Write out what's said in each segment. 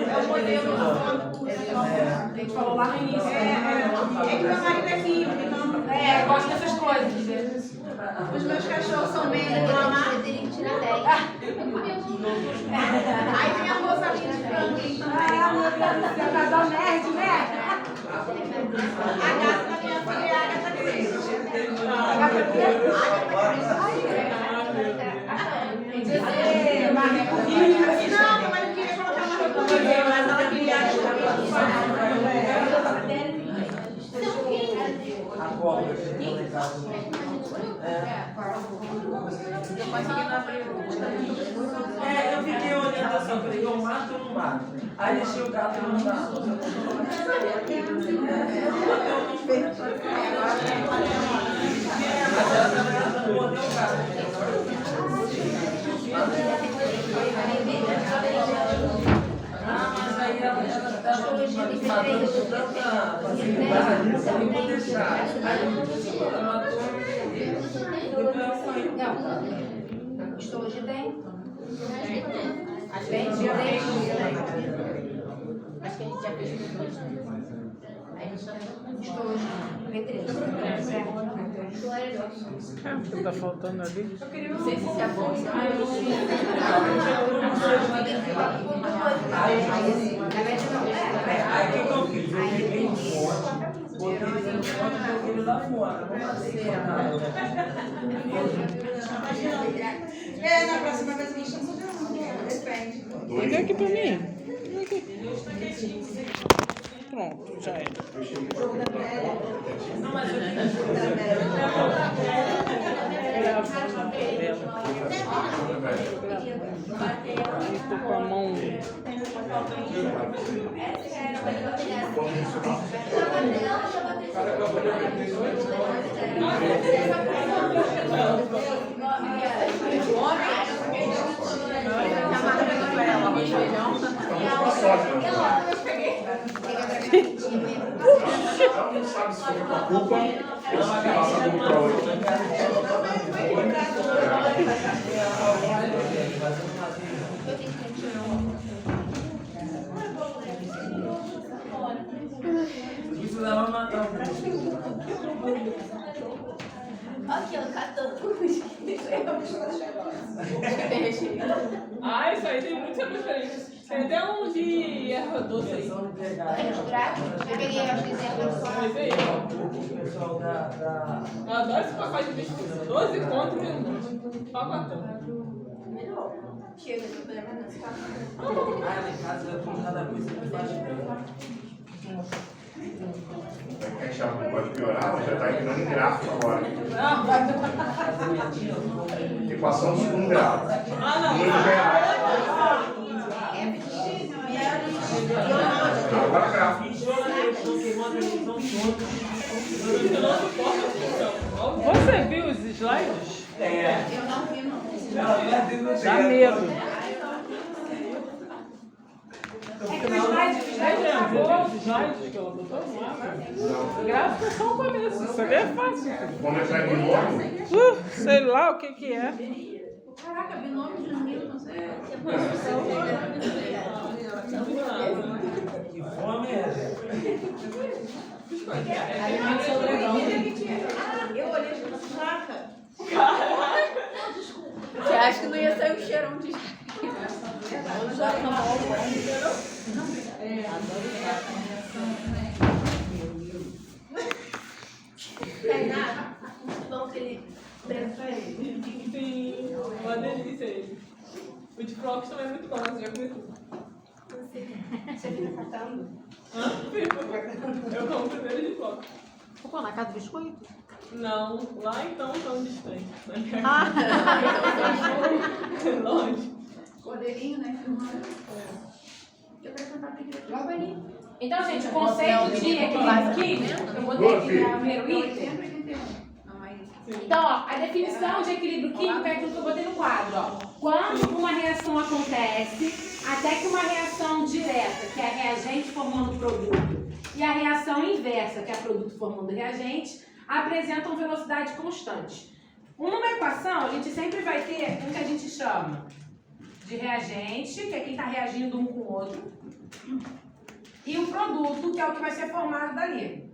o modelo que a gente falou lá no início. É que meu marido é químico, então gosta dessas coisas. Os meus cachorros são bem reclamar. Eu teria que tirar 10. Aí tem a moça ali de Franklin também. Ah, meu Deus do céu, casal nerd, né? A gata da minha filha é a Agatha Christie. Agatha Christie? Não, meu marido queria colocar uma recolhida, mas ela queria eu fiquei olhando assim, eu falei, eu mato ou não mato? Aí deixei o gato não dar. Mas ela também mordeu o gato. Mas aí ela matando tanta facilidade, eu não vou deixar. Aí ela matou. Não, histologia tem. Às vezes eu deixo. Acho que a gente já fez com dois, né? Histologia. O que tá faltando ali? Não sei se isso é bom. Aí o que eu fiz? Eu peguei um pote, botei ele no pote e joguei ele lá fora. Não passei nada. Na próxima vez a gente não sabe não. Depende. Liga aqui pra mim. Liga aqui. Pronto, já é. Estou com a mão. Ela não sabe se foi com a culpa ou se passa a culpa hoje. Isso leva a matar o Aqui, ela catando. Ah, isso aí tem muitos sabores diferentes. Tem até um de erva doce aí. É misturado? Eu peguei, acho que exemplo só. Esse aí. O pessoal da... Eu adoro esse pacote de biscoito. 12 conto e um pacotão. Chega, não tem problema nesse papo. Ah, lá em casa eu como cada coisa que faz A gente já pode piorar, mas já está entrando em gráfico agora. Equação do segundo grau. Número real. Agora gráfico. Você viu os slides? Eu não vi, não. Dá medo. Os slides que ela botou no ar. Gráfico é só o começo. Isso ali é fácil. Vamos entrar em binômio? Sei lá o que é. Caraca, binômio de Newton. Que fome é essa? Eu olhei e falei, saca. Você acha que não ia sair o cheirão de Tainá, bom que ele prefere. Sim, uma delícia ele. O de flocos também é muito bom, você já comeu tudo. Você fica catando? Eu como primeiro de flocos. Pô, na casa do biscoito? Não, lá então tão distante. Longe. Cordeirinho, né? Filmando. Eu quero cantar logo ali. Então, gente, o conceito de equilíbrio aqui, eu botei aqui no primeiro item. Então, ó, a definição de equilíbrio químico é aquilo que eu botei no quadro, ó. Quando uma reação acontece, até que uma reação direta, que é a reagente formando produto, e a reação inversa, que é produto formando reagente, apresentam velocidade constante. Numa equação, a gente sempre vai ter o que a gente chama de reagente, que é quem está reagindo um com o outro, e o produto, que é o que vai ser formado dali.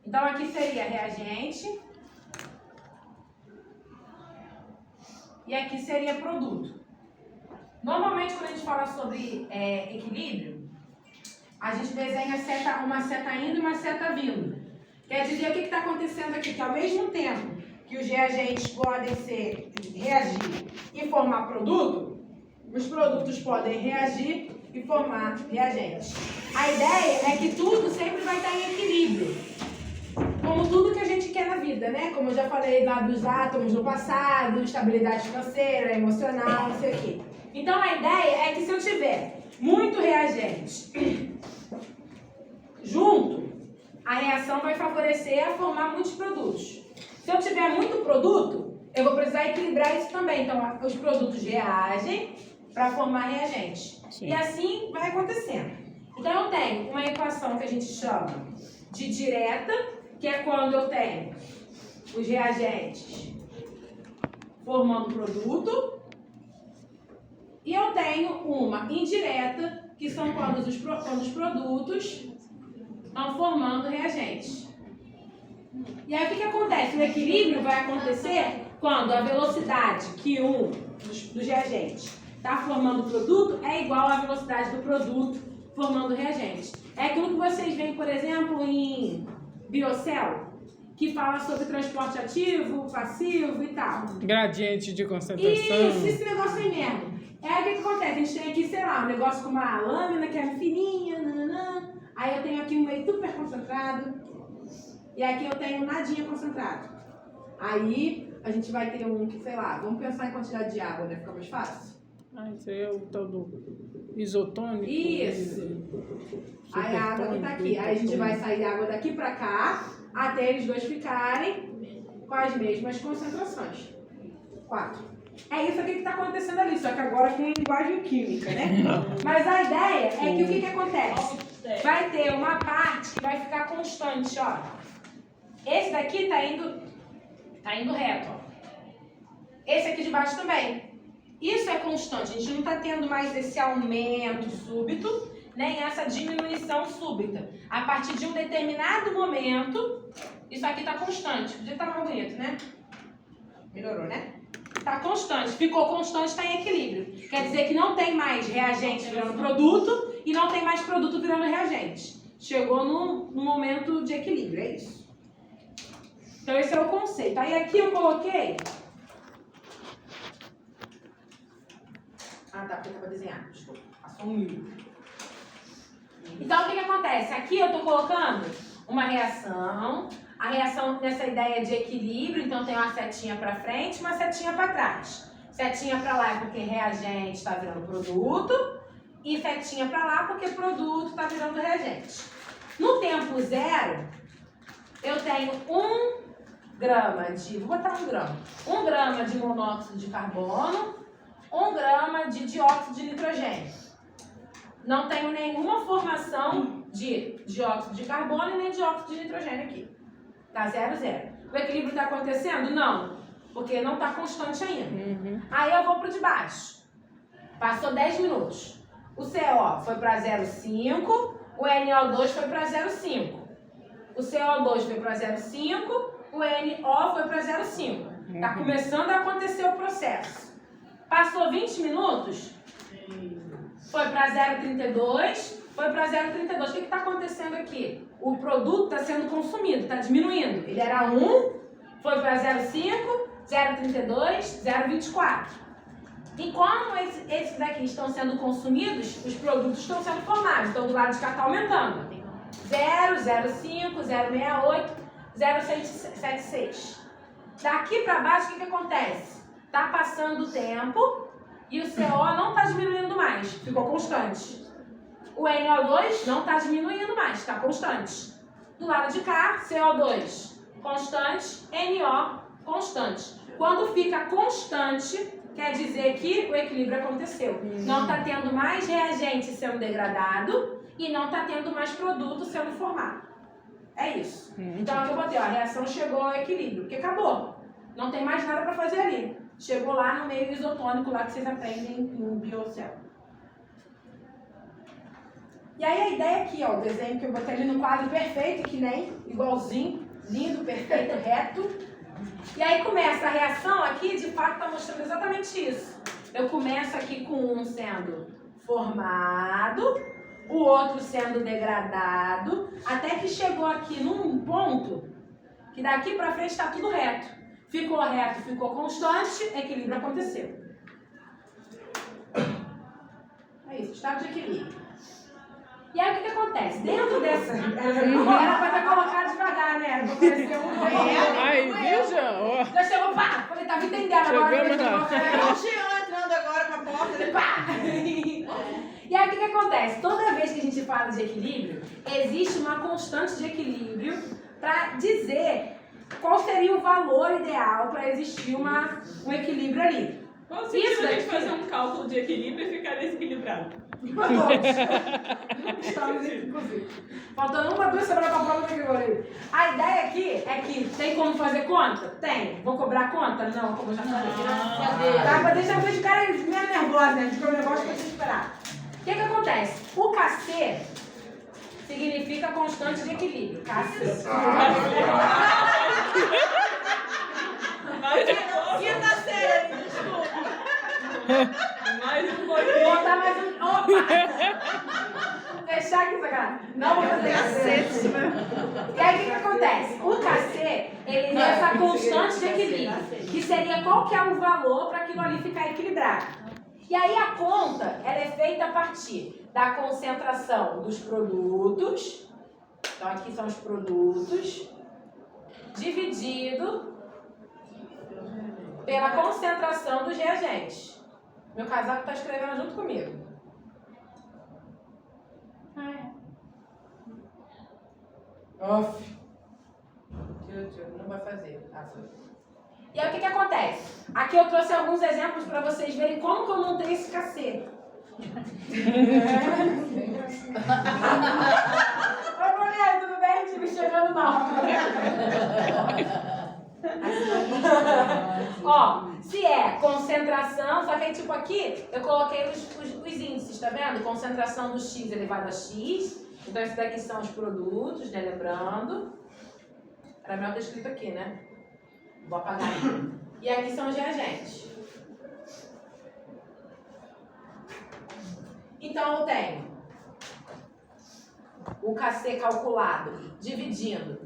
Então, aqui seria reagente, e aqui seria produto. Normalmente, quando a gente fala sobre equilíbrio, a gente desenha uma seta indo e uma seta vindo. Quer dizer, o que está acontecendo aqui? Que ao mesmo tempo que os reagentes podem reagir e formar produto, os produtos podem reagir e formar reagentes. A ideia é que tudo sempre vai estar em equilíbrio. Como tudo que a gente quer na vida, né? Como eu já falei lá dos átomos no passado, estabilidade financeira, emocional, não sei o quê. Então a ideia é que se eu tiver muito reagente junto, a reação vai favorecer a formar muitos produtos. Se eu tiver muito produto, eu vou precisar equilibrar isso também. Então os produtos reagem para formar reagentes. Sim. E assim vai acontecendo. Então eu tenho uma equação que a gente chama de direta, que é quando eu tenho os reagentes formando produto, e eu tenho uma indireta, que são quando os produtos estão formando reagentes. E aí o que acontece? O equilíbrio vai acontecer quando a velocidade que um dos reagentes está formando o produto é igual à velocidade do produto formando reagentes. É aquilo que vocês veem, por exemplo, em Biocell, que fala sobre transporte ativo, passivo e tal. Gradiente de concentração. Isso, esse negócio aí mesmo. É o que acontece? A gente tem aqui, sei lá, um negócio com uma lâmina que é fininha, nananã. Aí eu tenho aqui um meio super concentrado. E aqui eu tenho nadinha concentrado. Aí a gente vai ter um que, sei lá, vamos pensar em quantidade de água, né? Fica mais fácil. Isso aí é o tal do isotônico. Isso. Aí a água que tá aqui. Aí a gente vai sair a água daqui pra cá, até eles dois ficarem com as mesmas concentrações. 4. É isso aqui que está acontecendo ali, só que agora com linguagem química, né? Mas a ideia é que o que acontece? Vai ter uma parte que vai ficar constante, ó. Esse daqui tá indo reto, ó. Esse aqui de baixo também. Isso é constante, a gente não está tendo mais esse aumento súbito, nem essa diminuição súbita. A partir de um determinado momento, isso aqui está constante. Podia estar mais bonito, né? Melhorou, né? Está constante. Ficou constante, está em equilíbrio. Quer dizer que não tem mais reagente virando produto e não tem mais produto virando reagente. Chegou num momento de equilíbrio, é isso. Então esse é o conceito. Aí aqui eu coloquei... Ah, tá, porque estava desenhado. Desculpa. Passou um livro. Então o que acontece? Aqui eu estou colocando uma reação... A reação nessa ideia de equilíbrio, então tem uma setinha para frente e uma setinha para trás. Setinha para lá é porque reagente está virando produto e setinha para lá porque produto está virando reagente. No tempo zero, eu tenho 1 grama de... Vou botar 1 grama. 1 grama de monóxido de carbono, 1 grama de dióxido de nitrogênio. Não tenho nenhuma formação de dióxido de carbono e nem dióxido de nitrogênio aqui. Tá 0, 0. O equilíbrio está acontecendo? Não, porque não está constante ainda. Aí eu vou para o de baixo. Passou 10 minutos. O CO foi para 0,5, o NO2 foi para 0,5. O CO2 foi para 0,5, o NO foi para 0,5. Está começando a acontecer o processo. Passou 20 minutos, foi para 0,32, foi para 0,32. O que está acontecendo aqui? O produto está sendo consumido, está diminuindo. Ele era 1, foi para 0,5, 0,32, 0,24. Enquanto esses daqui estão sendo consumidos, os produtos estão sendo formados. Então, do lado de cá está aumentando. 0, 0,5, 0,68, 0,76. Daqui para baixo, o que acontece? Está passando o tempo e o CO não está diminuindo mais, ficou constante. O NO2 não está diminuindo mais, está constante. Do lado de cá, CO2 constante, NO constante. Quando fica constante, quer dizer que o equilíbrio aconteceu. Não está tendo mais reagente sendo degradado e não está tendo mais produto sendo formado. É isso. Então aqui eu botei, ó, a reação chegou ao equilíbrio, porque acabou. Não tem mais nada para fazer ali. chegou lá no meio isotônico, lá que vocês aprendem em biocel. E aí a ideia aqui, ó, o desenho que eu botei ali no quadro perfeito, que nem, igualzinho, lindo, perfeito, reto. E aí começa a reação aqui, de fato está mostrando exatamente isso. Eu começo aqui com um sendo formado, o outro sendo degradado, até que chegou aqui num ponto que daqui para frente está tudo reto. Ficou reto, ficou constante, equilíbrio aconteceu. É isso, estado de equilíbrio. E aí o que acontece? Dentro dessa... Era para ter colocado devagar, né? Era para aparecer um... Aí, veja, ó. Já chegou, pá! Falei, tava entendendo agora. Chegamos lá. É o Jean entrando agora com a porta, ele pá! E aí o que acontece? Toda vez que a gente fala de equilíbrio, existe uma constante de equilíbrio para dizer qual seria o valor ideal para existir um equilíbrio ali. Qual seria se a gente fazer um cálculo de equilíbrio e ficar desequilibrado? Estamos inclusive. Faltando uma, duas semanas para a prova que agora. A ideia aqui é que tem como fazer conta? Tem. Vou cobrar conta? Não, como eu já falei. Tá, pra deixar vocês ficarem meio nervosos, né? Porque o negócio vai se esperar. O que acontece? O KC significa constante de equilíbrio. KC. Quinta série, desculpa. Mais um pouquinho. Vou botar mais um. Opa! Fechar aqui, sacanagem. Não vou fazer cacete. E aí o que acontece? O KC, ele é essa constante de equilíbrio, que seria qual que é o valor para aquilo ali ficar equilibrado. E aí a conta, ela é feita a partir da concentração dos produtos, então aqui são os produtos, dividido pela concentração dos reagentes. Meu casaco está escrevendo junto comigo. Off. Não vai fazer. E aí o que acontece? Aqui eu trouxe alguns exemplos para vocês verem como que eu montei esse cacete. Oi, mulher, tudo bem? Te me chegando mal. Ó, se é concentração, só que aí tipo aqui eu coloquei os índices, tá vendo? Concentração do X elevado a X. Então esses daqui são os produtos, né? Lembrando. Era melhor ter escrito aqui, né? Vou apagar aqui. E aqui são os reagentes. Então eu tenho o KC calculado dividindo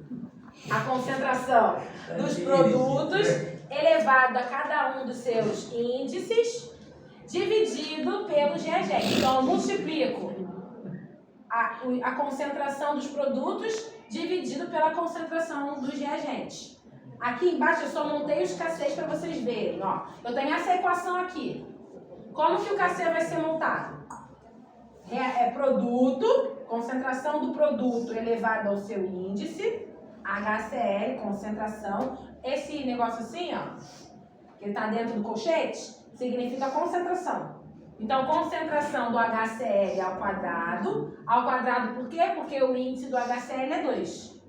a concentração dos produtos elevado a cada um dos seus índices dividido pelos reagentes. Então eu multiplico a concentração dos produtos dividido pela concentração dos reagentes. Aqui embaixo eu só montei os KCs para vocês verem. Ó. Eu tenho essa equação aqui. Como que o KC vai ser montado? É produto, concentração do produto elevado ao seu índice, HCl, concentração. Esse negócio assim, ó, que está dentro do colchete, significa concentração. Então, concentração do HCl ao quadrado por quê? Porque o índice do HCl é 2.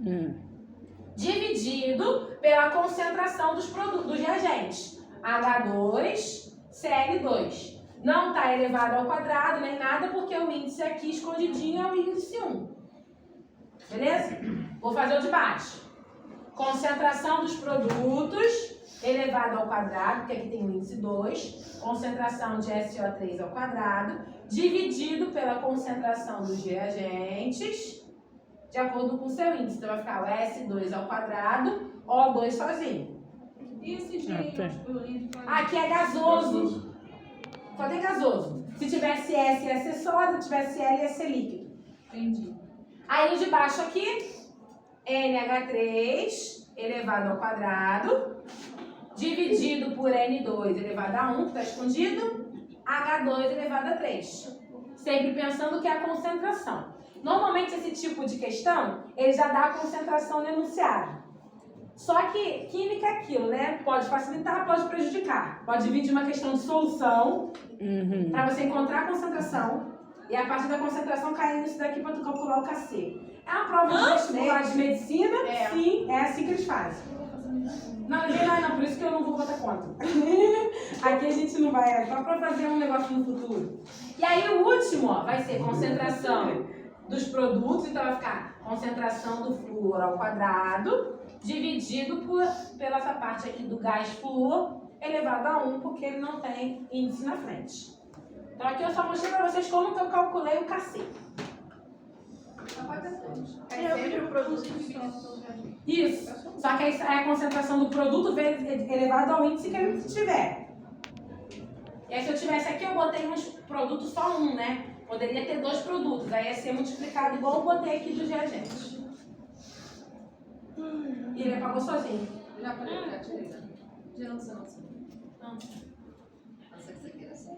Dividido pela concentração dos produtos, dos reagentes. H2Cl2. Não está elevado ao quadrado nem nada, porque o índice aqui escondidinho é o índice 1. Beleza? Vou fazer o de baixo. Concentração dos produtos elevado ao quadrado, porque aqui tem o índice 2. Concentração de SO3 ao quadrado, dividido pela concentração dos reagentes, de acordo com o seu índice. Então vai ficar o S2 ao quadrado, O2 sozinho. E esse G? Aqui é gasoso. Só tem gasoso. Se tivesse S, ia ser sólido. Se tivesse L, ia ser líquido. Entendi. Aí o de baixo aqui, NH3 elevado ao quadrado, dividido por N2 elevado a 1, que está escondido, H2 elevado a 3. Sempre pensando que é a concentração. Normalmente esse tipo de questão, ele já dá a concentração no enunciado. Só que química é aquilo, né? Pode facilitar, pode prejudicar. Pode vir de uma questão de solução, para você encontrar a concentração, e a partir da concentração cair nisso daqui para tu calcular o KC. É uma prova de vestibular de medicina? Sim, é assim que eles fazem. Não, por isso que eu não vou botar conta. Aqui a gente não vai, é só para fazer um negócio no futuro. E aí o último, ó, vai ser concentração dos produtos, então vai ficar concentração do flúor ao quadrado, dividido pela essa parte aqui do gás flúor, elevado a 1, porque ele não tem índice na frente. Então aqui eu só mostrei para vocês como que eu calculei o KC. É sempre o produto dividido. Isso. Só que aí é a concentração do produto elevado ao índice que ele tiver. E aí se eu tivesse aqui, eu botei uns produtos só um, né? Poderia ter 2 produtos. Aí ia ser multiplicado igual eu botei aqui dos reagentes. E ele apagou sozinho. Já falei, já tirei. Já não sei. Não. Nossa, que isso aqui era assim.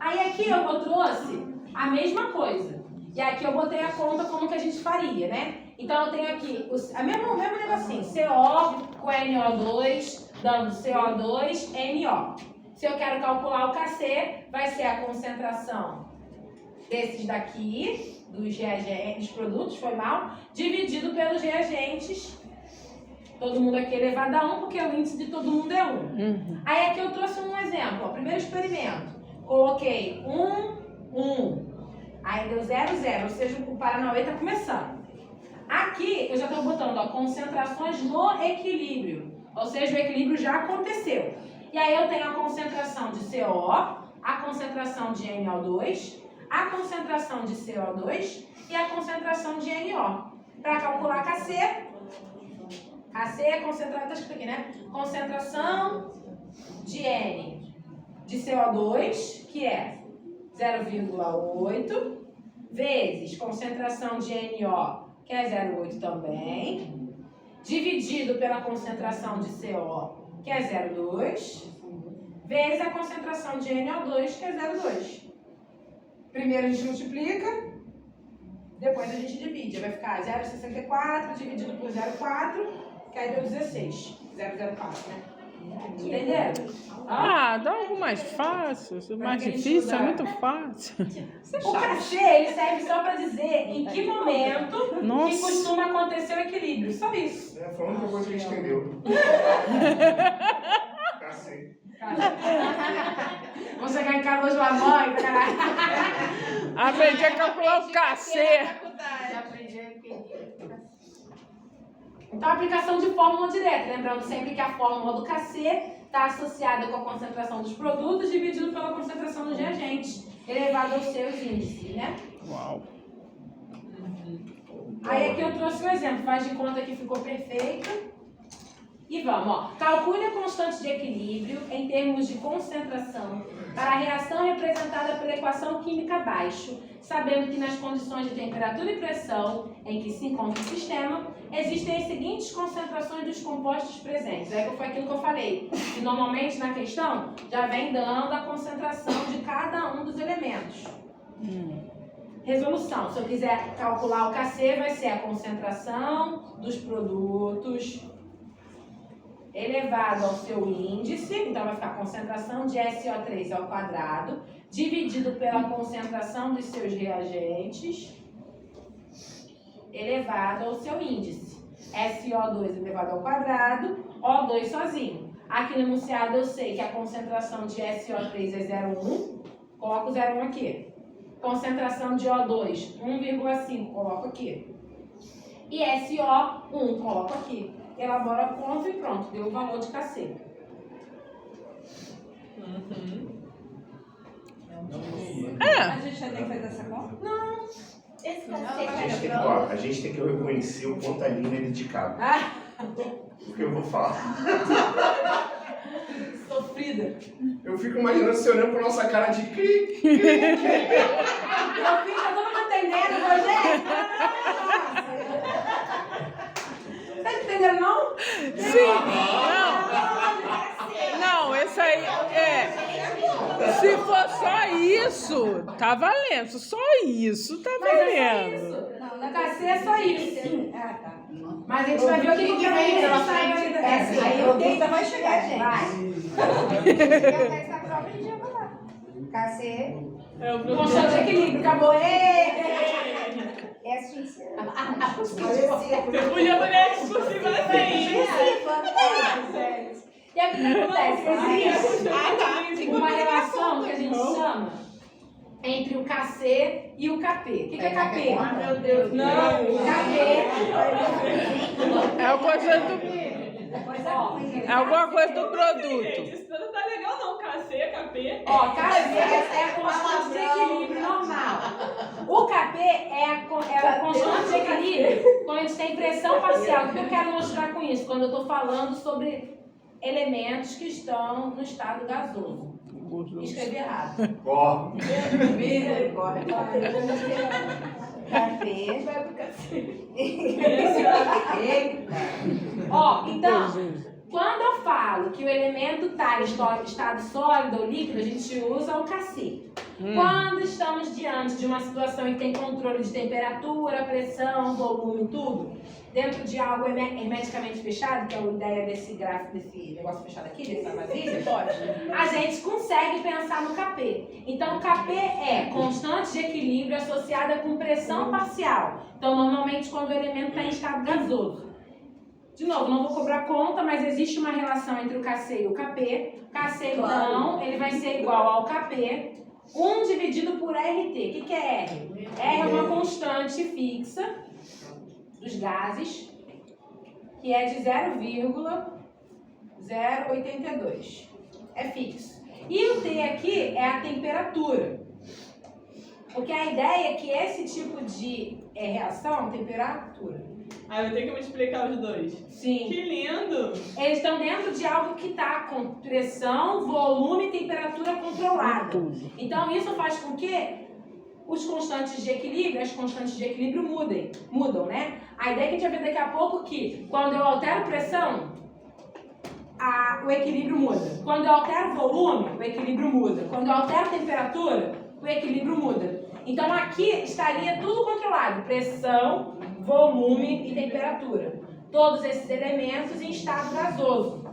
Aí aqui eu trouxe a mesma coisa. E aqui eu botei a conta como que a gente faria, né? Então eu tenho aqui o mesmo negocinho, CO com NO2, dando CO2, NO. Se eu quero calcular o KC, vai ser a concentração desses daqui, dos reagentes, dos produtos, foi mal, dividido pelos reagentes. Todo mundo aqui elevado a 1, porque o índice de todo mundo é 1. Aí aqui eu trouxe um exemplo, ó, primeiro experimento. Coloquei 1. Aí deu 0, 0, ou seja, o Paranauê está começando. Aqui eu já estou botando, ó, concentrações no equilíbrio, ou seja, o equilíbrio já aconteceu. E aí eu tenho a concentração de CO, a concentração de NO2, a concentração de CO2 e a concentração de NO. Para calcular KC é concentração, tá escrito aqui, né? Concentração de N de CO2, que é 0,8, vezes concentração de NO, que é 0,8 também, dividido pela concentração de CO, que é 0,2, vezes a concentração de NO2, que é 0,2. Primeiro a gente multiplica, depois a gente divide. Vai ficar 0,64 dividido por 0,4, que aí deu 16. 0,04, né? Entenderam? Ah, dá algo mais fácil. O mais difícil é muito fácil. O KC, ele serve só para dizer em que momento que costuma acontecer o equilíbrio. Só isso. É, foi a única coisa que a gente entendeu. Cacete. Vamos chegar em casa hoje, mamãe, caralho. Aprendi a calcular o KC. Já aprendi a entender. Então, a aplicação de fórmula direta. Lembrando sempre que a fórmula do KC está associada com a concentração dos produtos dividido pela concentração dos reagentes, elevado aos seus índices, né? Uau. Aí aqui eu trouxe um exemplo. Faz de conta que ficou perfeito. E vamos, ó. Calcule a constante de equilíbrio em termos de concentração para a reação representada pela equação química abaixo, sabendo que nas condições de temperatura e pressão em que se encontra o sistema, existem as seguintes concentrações dos compostos presentes. Aí foi aquilo que eu falei, que normalmente na questão já vem dando a concentração de cada um dos elementos. Resolução. Se eu quiser calcular o KC, vai ser a concentração dos produtos elevado ao seu índice, então vai ficar a concentração de SO3 ao quadrado, dividido pela concentração dos seus reagentes, elevado ao seu índice. SO2 elevado ao quadrado, O2 sozinho. Aqui no enunciado eu sei que a concentração de SO3 é 0,1, coloco 0,1 aqui. Concentração de O2, 1,5, coloco aqui. E SO1, coloco aqui. Elabora a conta e pronto, deu o valor de KC. A gente já tem que fazer essa conta? Não. Esse A gente tem que reconhecer o quanto a Aline é dedicada. O que eu vou falar? Sofrida. Eu fico imaginando você olhando pra nossa cara de cri. Meu filho tá todo mundo entendendo, Rogério? Tá entendendo, não? Sim. Não, esse aí é. Se for só isso, tá valendo. Só isso, tá Mas é só valendo. isso. Na KC é só isso. Ah, tá. Mas a gente vai ver o que vem pela frente. Aí o 30 vai chegar, gente. Vai. Essa prova a gente já vai lá. KC. Constante de equilíbrio, acabou. É teste em si. Você podia fazer a discursiva assim. E aí o que acontece? Existe uma relação que a gente chama entre o KC e o KP. O que é KP? Meu Deus. Não. KP É alguma coisa do, é alguma coisa do produto. Gente, isso não tá legal não. KC, KP. Ó, KP é a constante de equilíbrio normal. O KP é a constante de equilíbrio quando a gente tem pressão parcial. O que eu quero mostrar com isso? Quando eu estou falando sobre elementos que estão no estado gasoso. Escrevi errado. Ó, Ó, então, quando eu falo que o elemento está em estado sólido ou líquido, a gente usa o KC. Quando estamos diante de uma situação em que tem controle de temperatura, pressão, volume, tudo, dentro de algo hermeticamente fechado, que é a ideia desse gráfico, desse negócio fechado aqui, dessa vasilha, a gente consegue pensar no KP. Então, KP é constante de equilíbrio associada com pressão parcial. Então, normalmente, quando o elemento está em estado gasoso. De novo, não vou cobrar conta, mas existe uma relação entre o KC e o KP. KC, então, ele vai ser igual ao KP, 1 dividido por RT. O que é R? R é uma constante fixa dos gases, que é de 0,082. É fixo. E o T aqui é a temperatura. Porque a ideia é que esse tipo de reação, temperatura. Ah, eu tenho que multiplicar os dois. Sim. Que lindo! Eles estão dentro de algo que está com pressão, volume e temperatura controlada. Então isso faz com que os constantes de equilíbrio, as constantes de equilíbrio mudam, né? A ideia que a gente vai ver daqui a pouco que quando eu altero pressão, o equilíbrio muda. Quando eu altero volume, o equilíbrio muda. Quando eu altero temperatura, o equilíbrio muda. Então aqui estaria tudo controlado, pressão, volume e temperatura. Todos esses elementos em estado gasoso.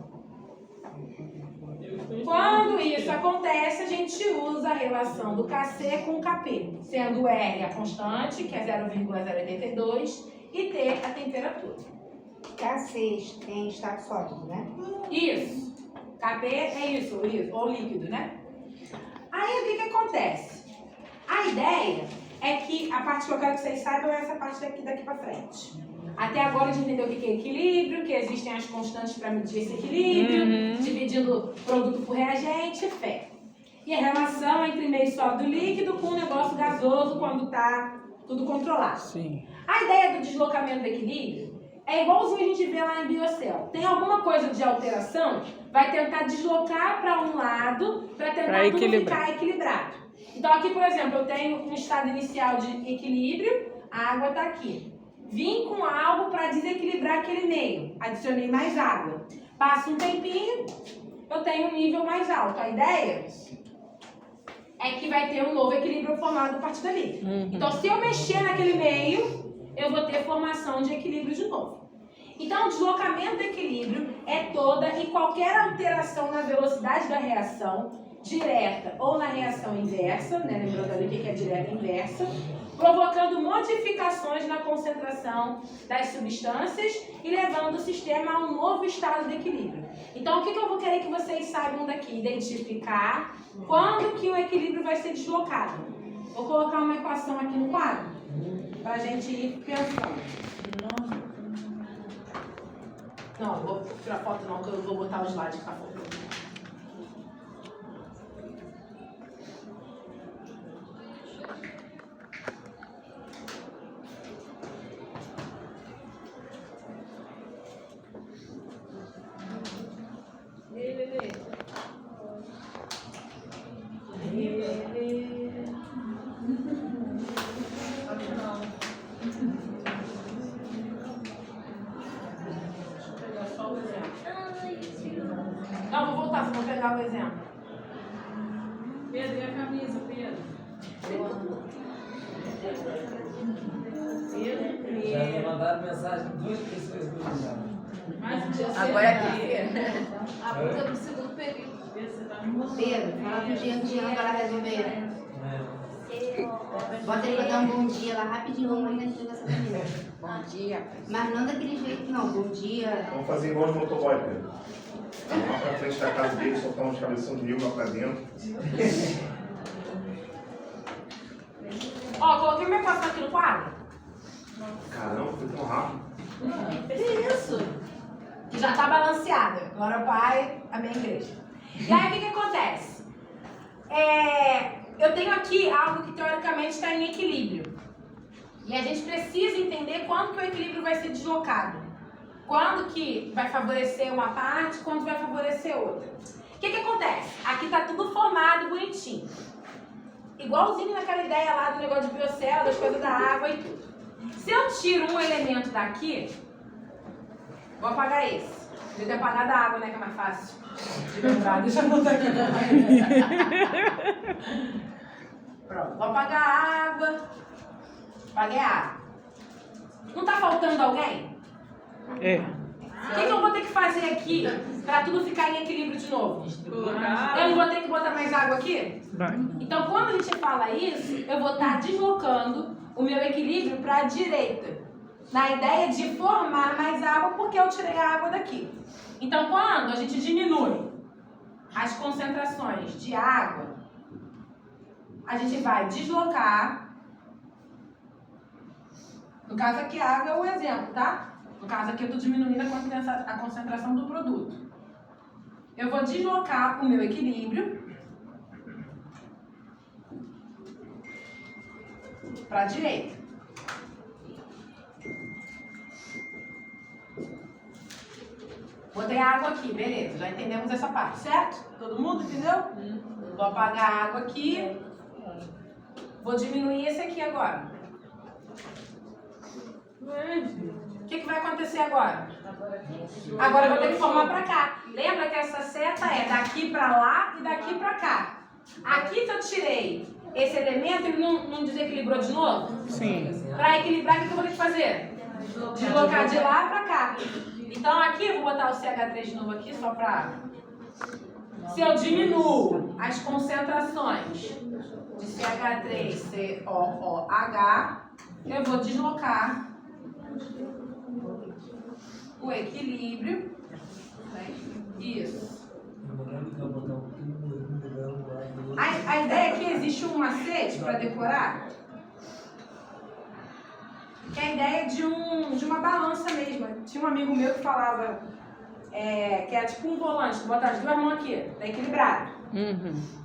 Quando isso acontece, a gente usa a relação do KC com o KP, sendo R a constante, que é 0,082, e T a temperatura. KC tem estado sólido, né? Isso. KP é isso, ou líquido, né? Aí o que acontece? A ideia é que a parte que eu quero que vocês saibam é essa parte daqui pra frente. Até agora a gente entendeu o que é equilíbrio, que existem as constantes para medir esse equilíbrio, dividindo produto por reagente, fé. E a relação entre meio sólido e líquido com o negócio gasoso quando está tudo controlado. Sim. A ideia do deslocamento do equilíbrio é igualzinho a gente vê lá em Biocel. Tem alguma coisa de alteração, vai tentar deslocar para um lado para tentar tudo ficar equilibrado. Então aqui, por exemplo, eu tenho um estado inicial de equilíbrio, a água está aqui. Vim com algo para desequilibrar aquele meio, adicionei mais água. Passa um tempinho, eu tenho um nível mais alto. A ideia é que vai ter um novo equilíbrio formado a partir dali. Então, se eu mexer naquele meio, eu vou ter formação de equilíbrio de novo. Então, o deslocamento do equilíbrio é toda e qualquer alteração na velocidade da reação, direta ou na reação inversa, né? Lembrando ali o que é direta e inversa, provocando modificações na concentração das substâncias e levando o sistema a um novo estado de equilíbrio. Então, o que eu vou querer que vocês saibam daqui? Identificar quando que o equilíbrio vai ser deslocado. Vou colocar uma equação aqui no quadro, para a gente ir pensando. Não, vou tirar foto não, que eu vou botar o slide que tá faltando. Não, vou voltar, só vou pegar o exemplo. Pedro, e a camisa, Pedro? Já me mandaram mensagem de 2 pessoas do lugar. Agora aqui. A puta do segundo período. Pedro, fala com o Jean para resolver. Bota ele pra dar um bom dia lá rapidinho, vamos ali na delegacia da menina. Bom dia. Mas não daquele jeito, não. Bom dia. Vamos fazer igual os motoboy, Pedro. Vamos lá pra frente da casa dele, soltar uns cabeção de mil lá pra dentro. Ó, coloquei minha equação aqui no quadro. Caramba, foi tão rápido. Isso. Que já tá balanceada. Glória ao Pai, amém, igreja. E aí, o que acontece? Eu tenho aqui algo que teoricamente está em equilíbrio. E a gente precisa entender quando que o equilíbrio vai ser deslocado. Quando que vai favorecer uma parte, quando vai favorecer outra. O que acontece? Aqui tá tudo formado, bonitinho. Igualzinho naquela ideia lá do negócio de biocel, das coisas da água e tudo. Se eu tiro um elemento daqui, vou apagar esse. Eu tenho que apagar da água, né? Que é mais fácil de lembrar. Deixa eu botar aqui. Pronto, vou apagar a água. Apaguei a água. Não tá faltando alguém? É. O que eu vou ter que fazer aqui para tudo ficar em equilíbrio de novo? Eu não vou ter que botar mais água aqui? Vai. Então, quando a gente fala isso, eu vou estar deslocando o meu equilíbrio para a direita. Na ideia de formar mais água, porque eu tirei a água daqui. Então, quando a gente diminui as concentrações de água, a gente vai deslocar. No caso aqui, a água é o exemplo, tá? No caso aqui, eu estou diminuindo a concentração do produto. Eu vou deslocar o meu equilíbrio para a direita. Botei água aqui, beleza. Já entendemos essa parte, certo? Todo mundo entendeu? Vou apagar a água aqui. Vou diminuir esse aqui agora. O que vai acontecer agora? Agora eu vou ter que formar para cá. Lembra que essa seta é daqui para lá e daqui para cá. Aqui, se eu tirei esse elemento, ele não desequilibrou de novo? Sim. Para equilibrar, o que eu vou ter que fazer? Deslocar de lá para cá. Então aqui, eu vou botar o CH3 de novo aqui, só para... Se eu diminuo as concentrações de CH3, COOH, eu vou deslocar o equilíbrio. Isso. A ideia é que existe um macete para decorar, que é a ideia de uma balança mesmo. Tinha um amigo meu que falava que é tipo um volante, tu bota as duas mãos aqui, tá equilibrado.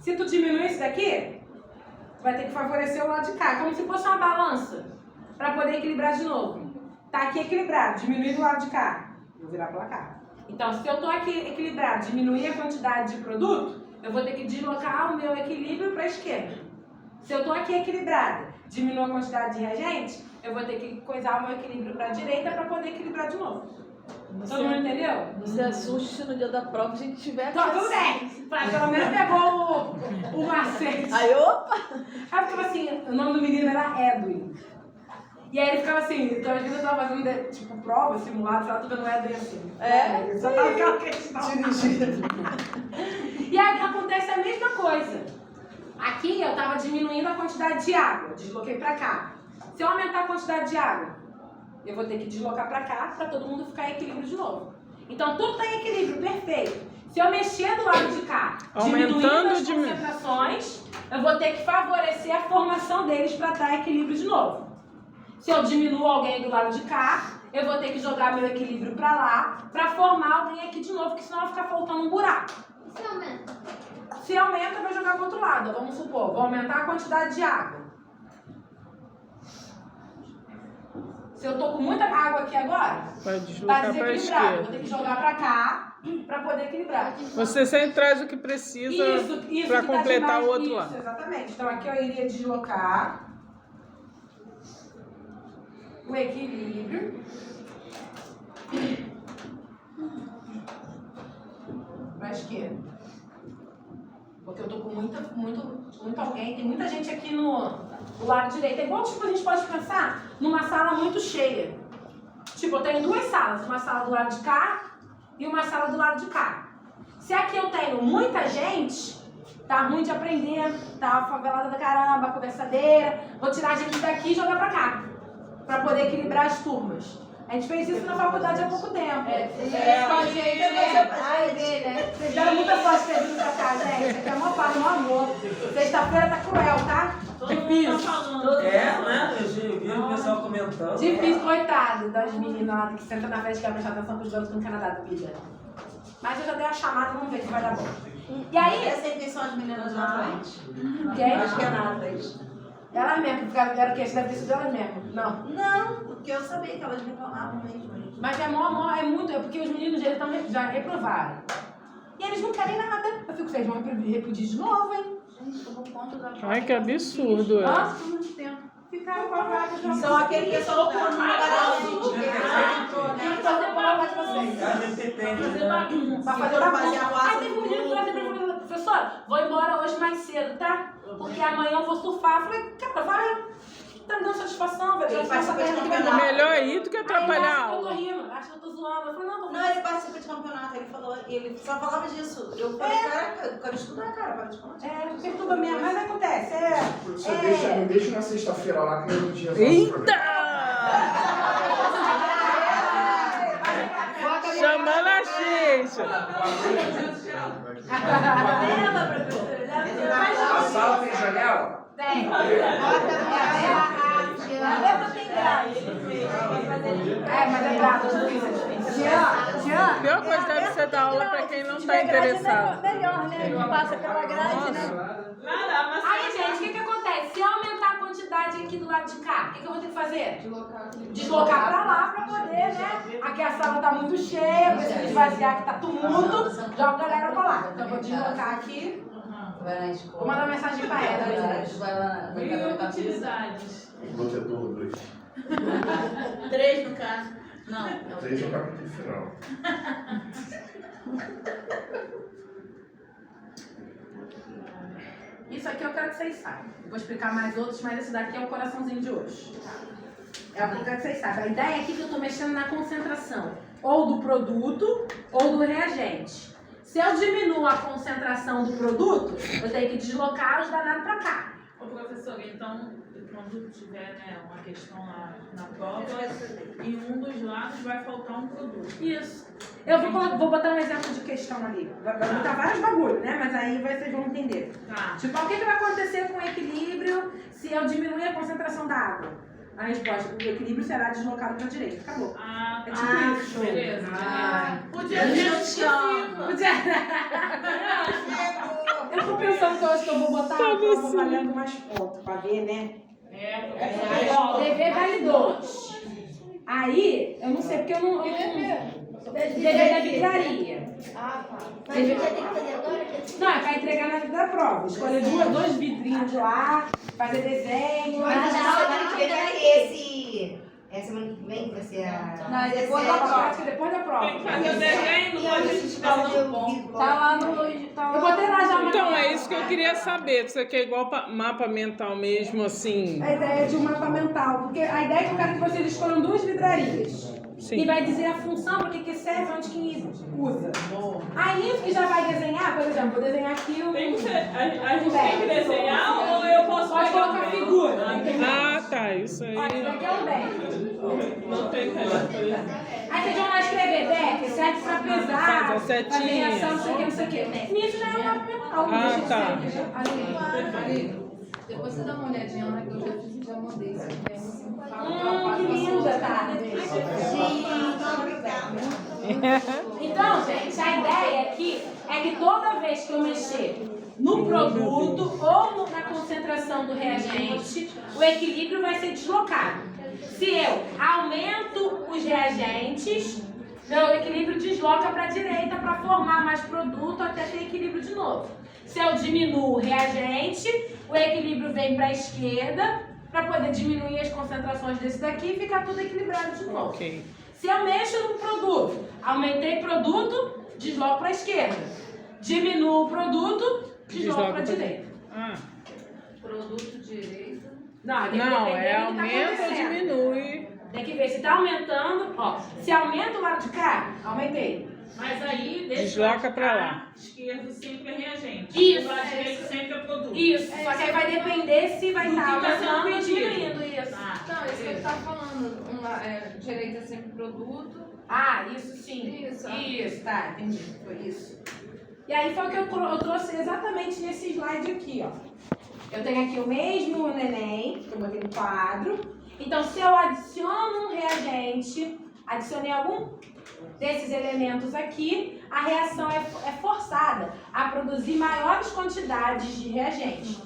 Se tu diminuir isso daqui, tu vai ter que favorecer o lado de cá, como se fosse uma balança, para poder equilibrar de novo. Tá aqui equilibrado, diminui do lado de cá, vou virar pra cá. Então, se eu tô aqui equilibrado, diminuir a quantidade de produto, eu vou ter que deslocar o meu equilíbrio para a esquerda. Se eu tô aqui equilibrado, diminuir a quantidade de reagente, eu vou ter que coisar o meu equilíbrio para a direita para poder equilibrar de novo. Todo mundo entendeu? Não se assuste se no dia da prova a gente tiver Então, tudo bem. Pelo menos pegou o macete. Aí, opa! Aí ficava assim, o nome do menino era Edwin. E aí ele ficava assim, então às vezes eu tava fazendo tipo prova, simulado, tava vendo o Edwin assim. É? Só tava aquela questão. E aí acontece a mesma coisa. Aqui eu tava diminuindo a quantidade de água, desloquei pra cá. Se eu aumentar a quantidade de água, eu vou ter que deslocar pra cá pra todo mundo ficar em equilíbrio de novo. Então tudo tá em equilíbrio, perfeito. Se eu mexer do lado de cá, diminuindo as concentrações, eu vou ter que favorecer a formação deles para dar equilíbrio de novo. Se eu diminuo alguém do lado de cá, eu vou ter que jogar meu equilíbrio para lá, para formar alguém aqui de novo, porque senão vai ficar faltando um buraco. E se aumenta? Se aumenta, eu vou jogar para o outro lado. Vamos supor, vou aumentar a quantidade de água. Se eu tô com muita água aqui agora, Vai deslocar tá para a desequilibrado. Vou esquerda. ter que jogar para cá para poder equilibrar. Você sempre traz o que precisa para que completar tá o outro isso, lado. Exatamente. Então aqui eu iria deslocar o equilíbrio para a esquerda. Porque eu tô com muito alguém, tem muita gente aqui no lado direito. É igual, tipo, a gente pode pensar numa sala muito cheia. Tipo, eu tenho duas salas, uma sala do lado de cá e uma sala do lado de cá. Se aqui eu tenho muita gente, tá ruim de aprender, tá favelada da caramba, conversadeira. Vou tirar a gente daqui e jogar pra cá, pra poder equilibrar as turmas. A gente fez isso na faculdade há pouco tempo. Vocês deram muita sorte de ter vindo pra cá, gente. Aqui é mó paz, mó amor. Sexta-feira tá cruel, tá? Difícil. Né? Eu vi o pessoal comentando. Difícil, coitado das meninas lá que sentam na frente que quer prestar atenção pros garotos no Canadá da vida. Mas eu já dei uma chamada, vamos ver se vai dar bom. E aí? Eu sei quem são as meninas lá na frente. Quem? As penadas. Elas mesmo, que era o quê? Você deve ter sido elas mesmo. Não. Não, porque eu sabia que elas reclamavam mesmo. Mas é muito, é porque os meninos eles também já reprovaram. E eles não querem nada. Eu fico, vocês vão repetir de novo, hein? Gente, tomou conta da Ai, que absurdo. Nossa, muito tempo. Ficaram parados. São aquele que colocou no lugar da Tem que fazer prova de vocês. Pra fazer bagunça. Aí tem um menino que falou assim pra mim, professora, vou embora hoje mais cedo, tá? Porque amanhã eu vou surfar. Eu falei, cara, vai. Tá me dando satisfação, velho. Ele participa de campeonato. Melhor ir do que atrapalhar a Eu tô aula. rindo, acho que eu tô zoando. Eu falei, não, tô Não, ele participa de campeonato, ele falou, ele só falava disso. Eu falei, caraca, eu quero estudar, cara, para de falar. porque tudo mesmo, mas acontece. Você me deixa na sexta-feira lá que no dia Eita! Chamando a Xixa. A sala tem janela? Tem. Mas é grave, A pior coisa deve ser dar aula pra quem não tá interessado. Melhor, né? Que passa pela grade, né? Aí, gente, o que acontece? Se eu aumentar a quantidade aqui do lado de cá, o que eu vou ter que fazer? Deslocar pra lá pra poder, né? Aqui a sala tá muito cheia, preciso esvaziar que tá tumulto, joga a galera pra lá. Então eu vou deslocar aqui. Vou mandar mensagem pra ela. Mil utilidades. Vou ter dois. 3 no caso. Não. 3 é o capítulo final. Isso aqui eu quero que vocês saibam. Vou explicar mais outros, mas esse daqui é o coraçãozinho de hoje. É o que eu quero que vocês saibam. A ideia aqui é que eu estou mexendo na concentração ou do produto ou do reagente. Se eu diminuo a concentração do produto, eu tenho que deslocar os danados para cá. Ô, professor, então, quando tiver, né, uma questão lá na prova, em um dos lados vai faltar um produto. Isso. Eu vou botar um exemplo de questão ali. Vai botar vários bagulhos, né? Mas aí vocês vão entender. Tá. Tipo, o que vai acontecer com o equilíbrio se eu diminuir a concentração da água? A resposta, o equilíbrio será deslocado para a direita. Acabou. Ah, É tipo isso. beleza. Podia Eu tô pensando que eu acho que eu vou botar a prova valendo mais pontos, pra ver, né? Ó, o dever vale 2. Aí, eu não sei porque eu não. Dever da vidraria. Ah, tá. Mas você tem que fazer agora? Não, é pra entregar na da prova. Escolher dois vidrinhos lá, fazer desenho. Mas Aí, a semana que vem vai ter esse. É semana que vem vai ser a. não, depois da prova. Depois da prova. Tem que fazer o desenho, não pode estudar muito bom. Tá lá no. Tá lá. Eu botei lá já uma. Então, é isso que eu queria saber. Você quer igual mapa mental mesmo, assim? A ideia é de um mapa mental, porque a ideia é que eu quero que vocês escolham 2 vidrarias. Sim. E vai dizer a função, para que serve, onde que usa. Aí isso que já vai desenhar, por exemplo, vou desenhar aqui o. Tem que ser, a gente tem que desenhar ou eu posso Pode pegar colocar o figura. Ah, tá. Isso aí. Olha, isso aqui é um deck. Não tem que fazer. Aí vocês vão lá escrever deck, serve pra pesar, Faz a setinha. fazer reação, não sei o que, não sei o que. Nisso já é um mapa mental. Ah, deixa eu tá. ver. Ali. Depois você dá uma olhadinha lá que eu já mandei isso aqui. Que linda, tá? Então, gente, a ideia aqui é que toda vez que eu mexer no produto ou na concentração do reagente, o equilíbrio vai ser deslocado. Se eu aumento os reagentes, meu equilíbrio desloca para a direita para formar mais produto até ter equilíbrio de novo. Se eu diminuo o reagente, o equilíbrio vem para a esquerda para poder diminuir as concentrações desse daqui e ficar tudo equilibrado de novo. Ok. Se eu mexo no produto, aumentei produto, desloco para a esquerda. Diminuo o produto, desloco para a direita. Ah. Produto direito. Não, tem que Não, depender é do que tá aumenta ou acontecendo. diminui. Tem que ver se está aumentando. Ó, se aumenta o lado de cá, aumentei. Mas aí deixa Desloca pra lá. esquerdo sempre é reagente. Isso, O lado direito sempre é produto. Isso, só que aí vai depender se vai Do que estar tá sendo aumentando ou pedido. diminuindo isso. Tá. Não, isso que ele tá falando. Direito é sempre produto. Ah, isso sim. Isso. Tá, entendi. Foi isso. E aí foi o que eu trouxe exatamente nesse slide aqui, ó. Eu tenho aqui o mesmo neném, que eu botei no quadro. Então, se eu adiciono um reagente, adicionei algum desses elementos aqui, a reação é forçada a produzir maiores quantidades de reagente.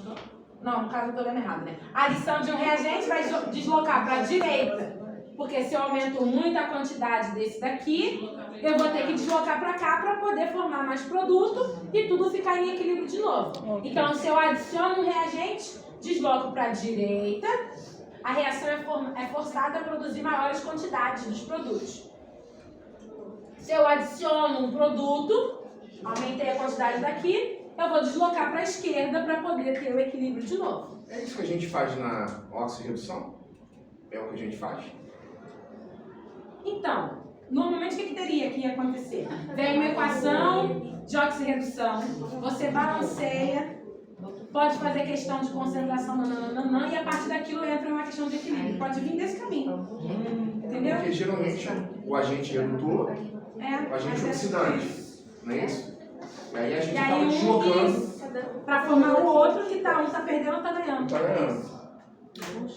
Não, no caso eu tô lendo errado, né? A adição de um reagente vai deslocar para a direita. Porque se eu aumento muito a quantidade desse daqui, eu vou ter que deslocar para cá para poder formar mais produto e tudo ficar em equilíbrio de novo. Ok. Então, se eu adiciono um reagente, desloco para a direita, a reação é forçada a produzir maiores quantidades dos produtos. Se eu adiciono um produto, aumentei a quantidade daqui, eu vou deslocar para a esquerda para poder ter o equilíbrio de novo. É isso que a gente faz na oxirredução? É o que a gente faz? Então, normalmente o que teria que acontecer? Vem uma equação de oxirredução, você balanceia, pode fazer questão de concentração, nananana, e a partir daquilo entra uma questão de equilíbrio. Pode vir desse caminho. Entendeu? Porque geralmente o agente redutor É, o agente mas é oxidante, não é isso? E aí a gente E aí acaba deslocando para formar o outro que um tá perdendo ou tá e ganhando. tá ganhando.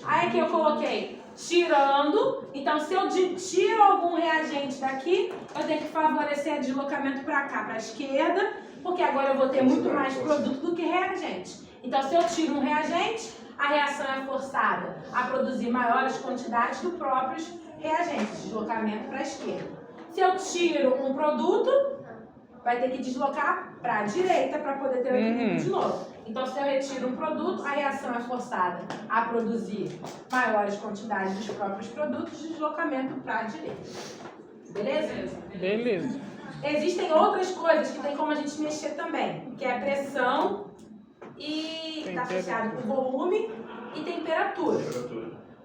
Aí aqui eu coloquei tirando, então se eu tiro algum reagente daqui, eu tenho que favorecer o deslocamento para cá, para a esquerda, porque agora eu vou ter muito mais produto do que reagente. Então se eu tiro um reagente, a reação é forçada a produzir maiores quantidades do próprios reagentes, deslocamento para a esquerda. Se eu tiro um produto, vai ter que deslocar para a direita para poder ter o equilíbrio de novo. Então, se eu retiro um produto, a reação é forçada a produzir maiores quantidades dos próprios produtos, deslocamento para a direita. Beleza? Beleza. Existem outras coisas que tem como a gente mexer também, que é a pressão e está associado com volume e temperatura.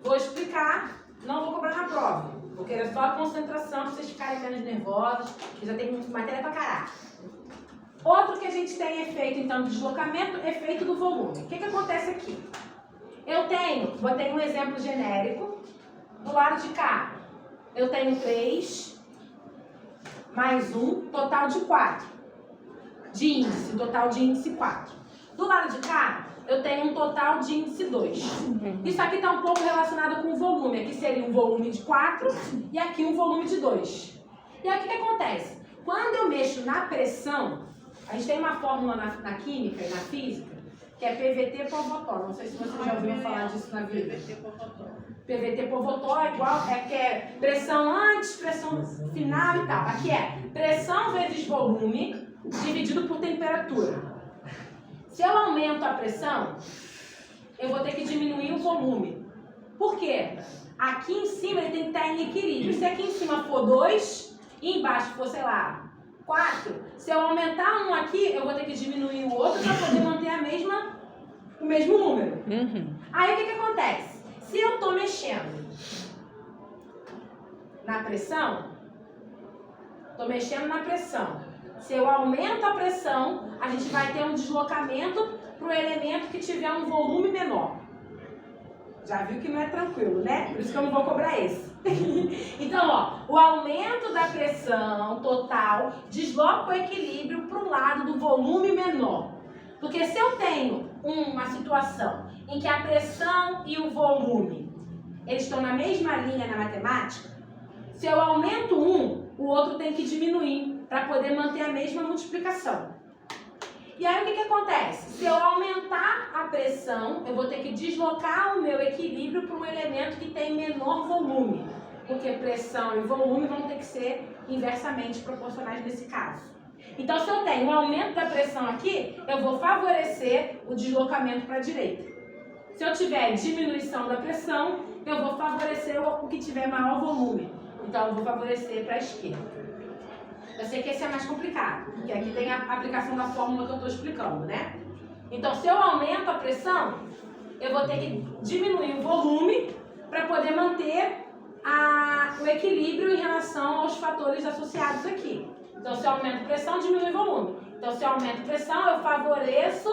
Vou explicar, não vou cobrar na prova, porque era só a concentração para vocês ficarem menos nervosos, que já tem matéria pra caralho. Outro que a gente tem efeito, então, de deslocamento, efeito do volume. O que acontece aqui? Botei um exemplo genérico, do lado de cá, eu tenho 3 mais 1, total de 4. De índice, total de índice 4. Do lado de cá, eu tenho um total de índice 2. Isso aqui está um pouco relacionado com o volume. Aqui seria um volume de 4 e aqui um volume de 2. E aí o que acontece? Quando eu mexo na pressão, a gente tem uma fórmula na química e na física, que é PVT por Votó. Não sei se você já ouviu falar disso na vida. PVT por Votó é igual, que é pressão antes, pressão final e tal. Aqui é pressão vezes volume dividido por temperatura. Se eu aumento a pressão, eu vou ter que diminuir o volume. Por quê? Aqui em cima ele tem que estar em equilíbrio. Se aqui em cima for 2 e embaixo for, sei lá, 4, se eu aumentar um aqui, eu vou ter que diminuir o outro para poder manter o mesmo número. Aí o que acontece? Se eu estou mexendo na pressão, se eu aumento a pressão, a gente vai ter um deslocamento para o elemento que tiver um volume menor. Já viu que não é tranquilo, né? Por isso que eu não vou cobrar esse. Então, ó, o aumento da pressão total desloca o equilíbrio para o lado do volume menor. Porque se eu tenho uma situação em que a pressão e o volume eles estão na mesma linha na matemática, se eu aumento um, o outro tem que diminuir para poder manter a mesma multiplicação. E aí o que acontece? Se eu aumentar a pressão, eu vou ter que deslocar o meu equilíbrio para um elemento que tem menor volume. Porque pressão e volume vão ter que ser inversamente proporcionais nesse caso. Então, se eu tenho um aumento da pressão aqui, eu vou favorecer o deslocamento para a direita. Se eu tiver diminuição da pressão, eu vou favorecer o que tiver maior volume. Então, eu vou favorecer para a esquerda. Eu sei que esse é mais complicado, porque aqui tem a aplicação da fórmula que eu estou explicando, né? Então, se eu aumento a pressão, eu vou ter que diminuir o volume para poder manter o equilíbrio em relação aos fatores associados aqui. Então, se eu aumento pressão, diminui volume. Então, se eu aumento pressão, eu favoreço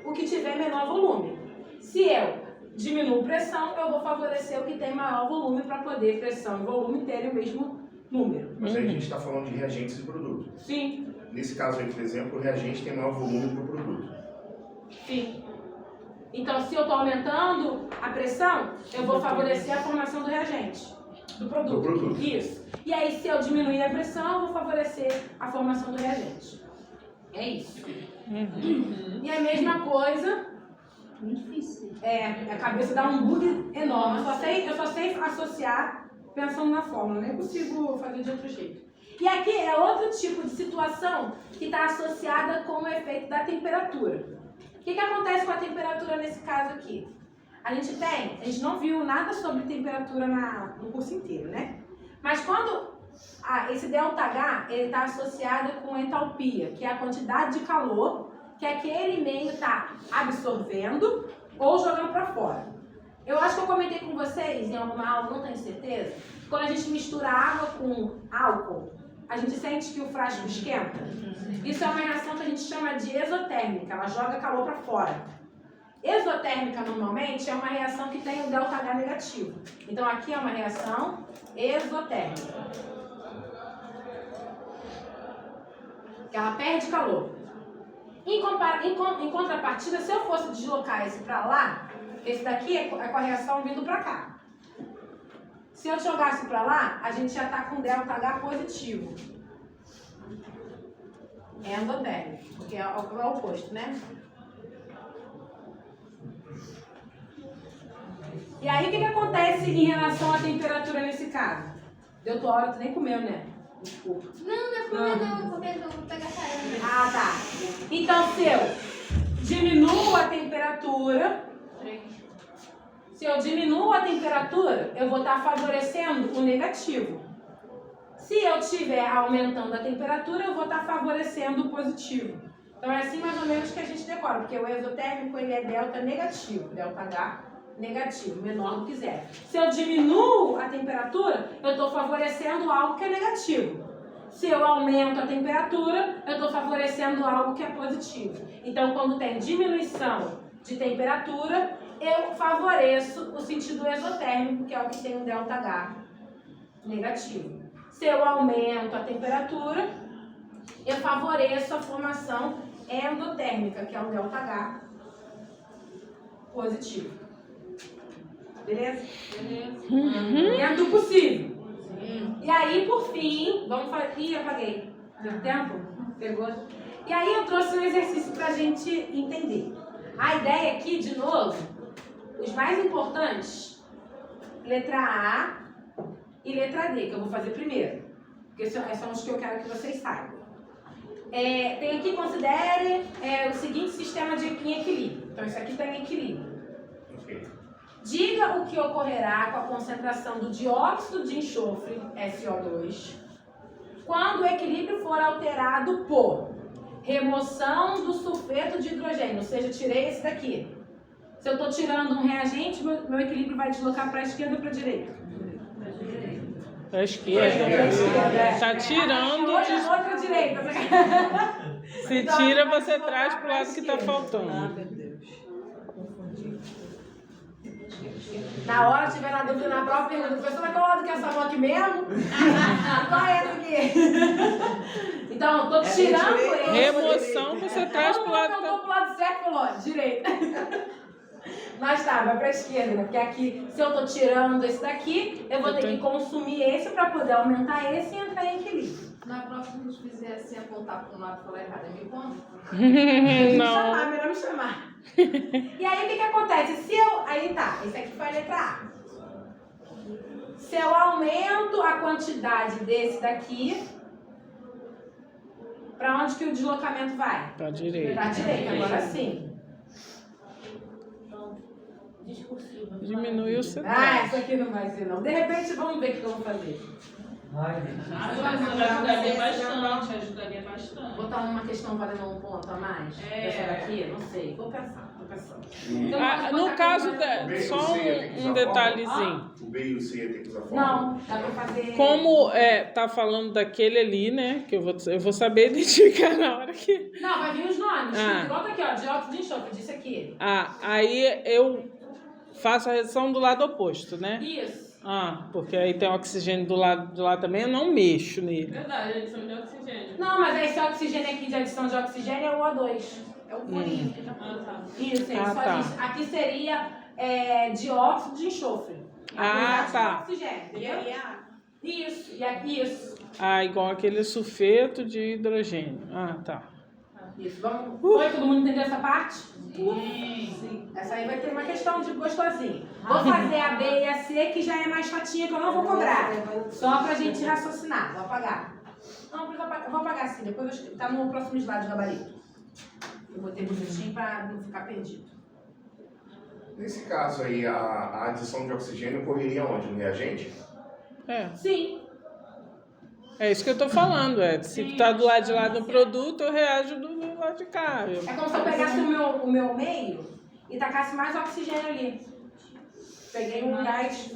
o que tiver menor volume. Se eu diminuo pressão, eu vou favorecer o que tem maior volume para poder pressão e volume terem o mesmo número. Mas aí a gente está falando de reagentes e produto. Sim. Nesse caso aí, por exemplo, o reagente tem maior volume do produto. Sim. Então, se eu estou aumentando a pressão, eu vou favorecer a formação do reagente, do produto. Do produto. Isso. E aí, se eu diminuir a pressão, eu vou favorecer a formação do reagente. É isso. E a mesma coisa... Muito difícil. A cabeça dá um bug enorme. Eu só sei associar pensando na fórmula. Nem consigo fazer de outro jeito. E aqui é outro tipo de situação que está associada com o efeito da temperatura. O que acontece com a temperatura nesse caso aqui? A gente não viu nada sobre temperatura no curso inteiro, né? Mas quando esse ΔH, ele está associado com entalpia, que é a quantidade de calor que aquele meio está absorvendo ou jogando para fora. Eu acho que eu comentei com vocês em alguma aula, não tenho certeza, quando a gente mistura água com álcool, a gente sente que o frasco esquenta. Isso é uma reação que a gente chama de exotérmica, ela joga calor para fora. Exotérmica, normalmente, é uma reação que tem o ΔH negativo. Então, aqui é uma reação exotérmica. Ela perde calor. Em contrapartida, se eu fosse deslocar esse para lá, esse daqui é com a reação vindo para cá. Se eu jogasse para lá, a gente já está com ΔH positivo. É endotérmico, porque é o oposto, né? E aí, o que acontece em relação à temperatura nesse caso? Deu tua hora, tu nem comeu, né? Desculpa. Não é não, vou pegar a carne. Ah, tá. Então, se eu diminuo a temperatura, eu vou estar favorecendo o negativo. Se eu estiver aumentando a temperatura, eu vou estar favorecendo o positivo. Então, é assim mais ou menos que a gente decora, porque o exotérmico ele é delta negativo, ΔH negativo, menor do que zero. Se eu diminuo a temperatura, eu estou favorecendo algo que é negativo. Se eu aumento a temperatura, eu estou favorecendo algo que é positivo. Então, quando tem diminuição de temperatura, eu favoreço o sentido exotérmico, que é o que tem um ΔH negativo. Se eu aumento a temperatura, eu favoreço a formação endotérmica, que é um ΔH positivo. Beleza? Dentro do possível. E aí, por fim, vamos fazer... Ih, apaguei. Deu tempo? Pegou? E aí eu trouxe um exercício pra gente entender. A ideia aqui, de novo, os mais importantes, letra A e letra D, que eu vou fazer primeiro. Porque são os que eu quero que vocês saibam. Tem aqui, considere o seguinte sistema em equilíbrio. Então, isso aqui está em equilíbrio. Diga o que ocorrerá com a concentração do dióxido de enxofre, SO2, quando o equilíbrio for alterado por remoção do sulfeto de hidrogênio, ou seja, tirei esse daqui. Se eu estou tirando um reagente, meu equilíbrio vai deslocar para a esquerda ou para a direita? Para a esquerda. Está tirando. Outra direita. Se tira, você traz para o lado que está faltando. Na hora, se tiver na dúvida, na própria pergunta, professora, qual lado que é essa mão aqui mesmo? Qual é essa aqui? Então, eu estou tirando esse. Remoção, você traz para o lado. Eu estou para o lado certo, pelo lado direito. Mas tá, vai para a esquerda, né? Porque aqui, se eu estou tirando esse daqui, eu vou ter que consumir esse para poder aumentar esse e entrar em equilíbrio. Na próxima, se a gente fizer assim, apontar para um lado e falar errado, é me ponto? Não. Melhor me chamar. E aí, o que acontece? Se eu... Aí tá, esse aqui foi a letra A. Se eu aumento a quantidade desse daqui, para onde que o deslocamento vai? Para a direita. Para a direita, agora sim. Diminuiu o C3. Isso aqui não vai ser, não. De repente, vamos ver o que eu vou fazer. Ajudaria bastante. Botar uma questão valendo um ponto a mais? Essa daqui? Não sei. Vou pensar. No caso, só ter que usar um detalhezinho. O B e o C ia ter que usar fórmula? Não, dá pra fazer. Como tá falando daquele ali, né? Que eu vou saber identificar na hora que. Não, vai vir os nomes. Ah. Igual tá aqui, ó, dióxido de enxofre, disse aqui. Ah, aí eu faço a reação do lado oposto, né? Isso. Ah, porque aí tem oxigênio do lado de lá também, eu não mexo nele. Verdade, adição de oxigênio. Não, mas esse oxigênio aqui de adição de oxigênio é o O2. É o purinho que tá Ah, tá. Isso, ele Ah, só tá. diz. Aqui seria dióxido de enxofre. Ah, Apesar de tá. oxigênio, E entendeu? aí, Isso, e aqui isso. Ah, igual aquele sulfeto de hidrogênio. Ah, tá. Isso. Vamos. Foi? Todo mundo entendeu essa parte? Sim. Essa aí vai ter uma questão de gostosinho. Vou fazer a B e a C, que já é mais chatinha, que eu não vou cobrar. Só pra gente raciocinar. Vou apagar. Não precisa apagar. Vou apagar sim. Depois eu escrevo. Tá no próximo slide do gabarito. Eu botei bonitinho pra não ficar perdido. Nesse caso aí, a adição de oxigênio ocorreria onde? No reagente? É. Sim. É isso que eu tô falando, Se tá do lado de lá do produto, eu reajo do lado de cá. É como se eu pegasse o meu meio e tacasse mais oxigênio ali. Peguei um gás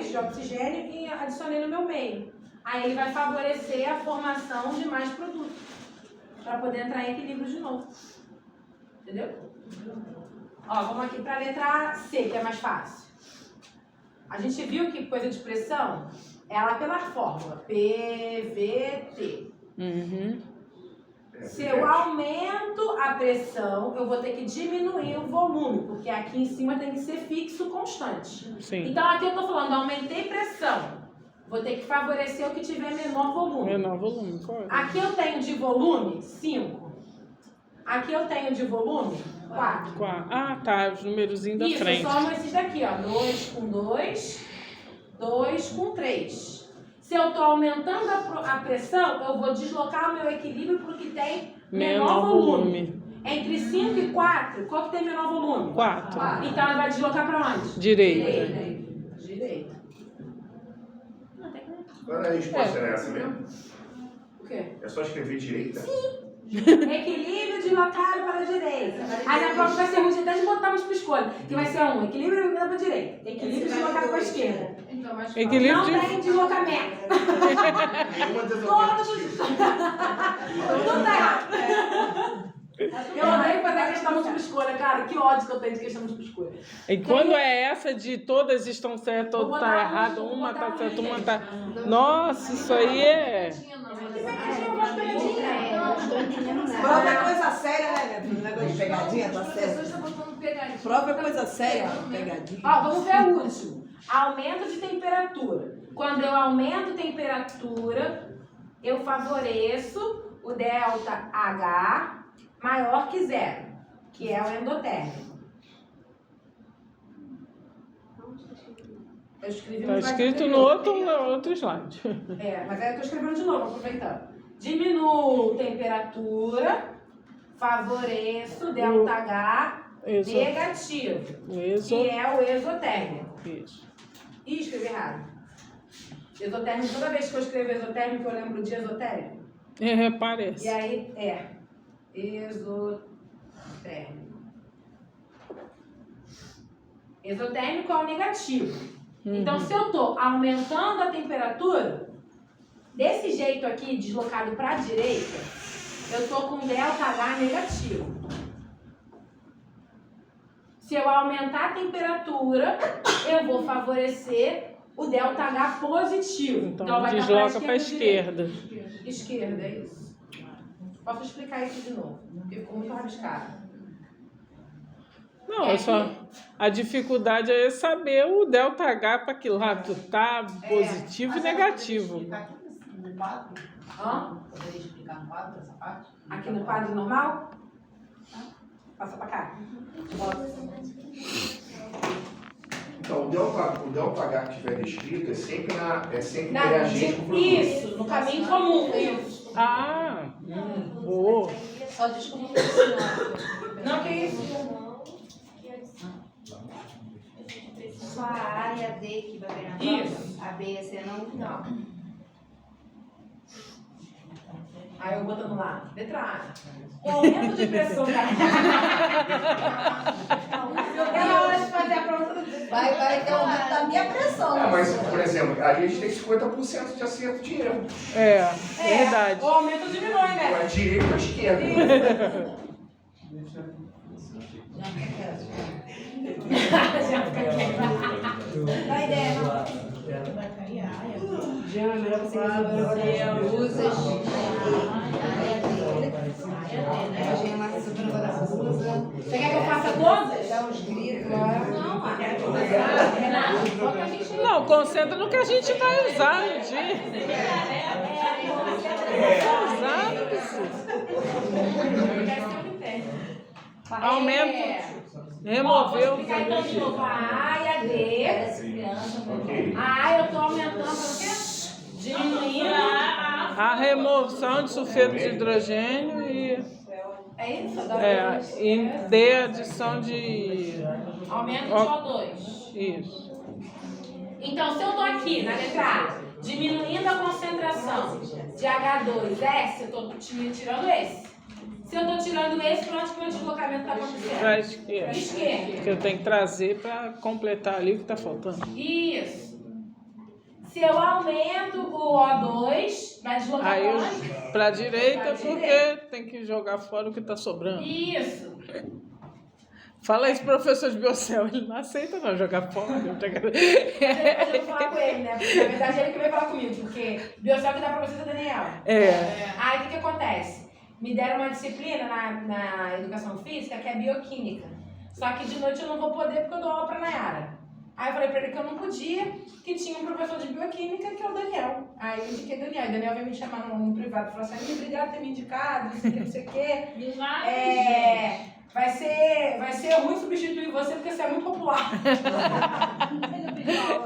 de oxigênio e adicionei no meu meio. Aí ele vai favorecer a formação de mais produto. Para poder entrar em equilíbrio de novo. Entendeu? Ó, vamos aqui para a letra C, que é mais fácil. A gente viu que coisa de pressão, ela pela fórmula, PVT. Uhum. Se eu aumento a pressão, eu vou ter que diminuir o volume, porque aqui em cima tem que ser fixo, constante. Sim. Então aqui eu tô falando, aumentei pressão, vou ter que favorecer o que tiver menor volume. Menor volume, correto. Aqui eu tenho de volume 5. Aqui eu tenho de volume 4. Ah, tá, os numerozinhos da Isso, frente. somo esses daqui, ó. 2 com 2, 2 com 3. Se eu estou aumentando a pressão, eu vou deslocar o meu equilíbrio para o que tem menor volume. Entre 5 e 4, qual que tem menor volume? 4. Então ele vai deslocar para onde? Direita. Direita. Qual a resposta era essa mesmo? O quê? É só escrever direita? Equilíbrio deslocado para a direita. Aí na prova vai ser ruim até de botar múltipla escolha. Que vai ser equilíbrio deslocado para a direita. Equilíbrio deslocado para a esquerda. Equilíbrio Não de... tem deslocamento. Nenhuma das Todos alternativas. Tudo tá errado. Eu odeio fazer a questão múltipla escolha, cara. Que ódio que eu tenho de questão múltipla escolha. E quando é essa de todas estão certas, Vou outra botar tá errada, vou uma botar tá certa, uma gente. tá... Nossa, isso aí é... Não tô entendendo nada. Prova é coisa séria, né, minha filha? Negócio de pegadinha, tá certo? Prova é coisa séria, pegadinha. Ó, vamos ver o último. Aumento de temperatura. Quando eu aumento temperatura, eu favoreço o delta H maior que 0, que é o endotérmico. Eu escrevi Tá no slide escrito no outro slide. mas aí eu tô escrevendo de novo, aproveitando. Diminuo temperatura, favoreço delta H negativo, que é o exotérmico. Isso. Ih, escrevi errado. Exotérmico, toda vez que eu escrevo exotérmico, eu lembro de esotérico. Parece. E aí, exotérmico. Exotérmico é o negativo. Então, se eu estou aumentando a temperatura, desse jeito aqui, deslocado para a direita, eu estou com delta H negativo. Se eu aumentar a temperatura, eu vou favorecer o delta H positivo. Então vai desloca para a esquerda. Esquerda, é isso. Posso explicar isso de novo? Ficou muito rabiscado. Não, é só... A dificuldade é saber o delta H para que lado tá positivo e negativo. Poderia explicar no quadro essa parte? Aqui no quadro normal? Passa pra cá. Então, o delta H que estiver descrito é sempre no Na- reagente com o produto. Isso, no caminho comum. Isso. Boa. Só desculpa senhora. Não, que isso? Só a área D que vai ver na Isso. prova? A B e a C não? Aí eu botando lá, letra A. O aumento de pressão da... Eu quero a hora de fazer a prova do Vai ter um aumento da minha pressão. Mas, por exemplo, a gente tem 50% de acerto de erro. Verdade. O aumento diminui, né? A direita ou a esquerda? Vai, Débora. Jana, você resolveu blusas. A Gina Marta subindo agora a blusa. Você quer que eu faça todas? Dá uns gritos lá. Não, concentra no que a gente vai usar no dia. Aumento. Removeu. Vou explicar então de novo. A A e a D. Ok. A A eu estou aumentando para o quê? Diminuindo A remoção de sulfeto de hidrogênio e É isso? e D adição de Aumento de CO2. isso. Então, se eu estou aqui na letra A, diminuindo a concentração de H2S, eu estou tirando esse. Se eu estou tirando esse, para onde que o meu deslocamento está acontecendo? Para a esquerda. Para a esquerda. Que eu tenho que trazer para completar ali o que está faltando. Isso. Se eu aumento o O2, vai deslocar Aí para eu onde? para a direita, Pra porque direita. tem que jogar fora o que está sobrando. Isso. Fala isso pro professor de Biocel, ele não aceita não jogar fora. Depois eu vou falar com ele, né? Porque, na verdade, ele que veio falar comigo, porque Biocel que dá para você, Daniel. Aí, o que acontece? Me deram uma disciplina na educação física que é bioquímica. Só que de noite eu não vou poder porque eu dou aula para Nayara. Aí eu falei pra ele que eu não podia, que tinha um professor de bioquímica que é o Daniel. Aí eu indiquei o Daniel. E o Daniel veio me chamar no privado e falou assim: obrigado por ter me indicado, não sei o que, não sei o que. Vai ser ruim substituir você porque você é muito popular.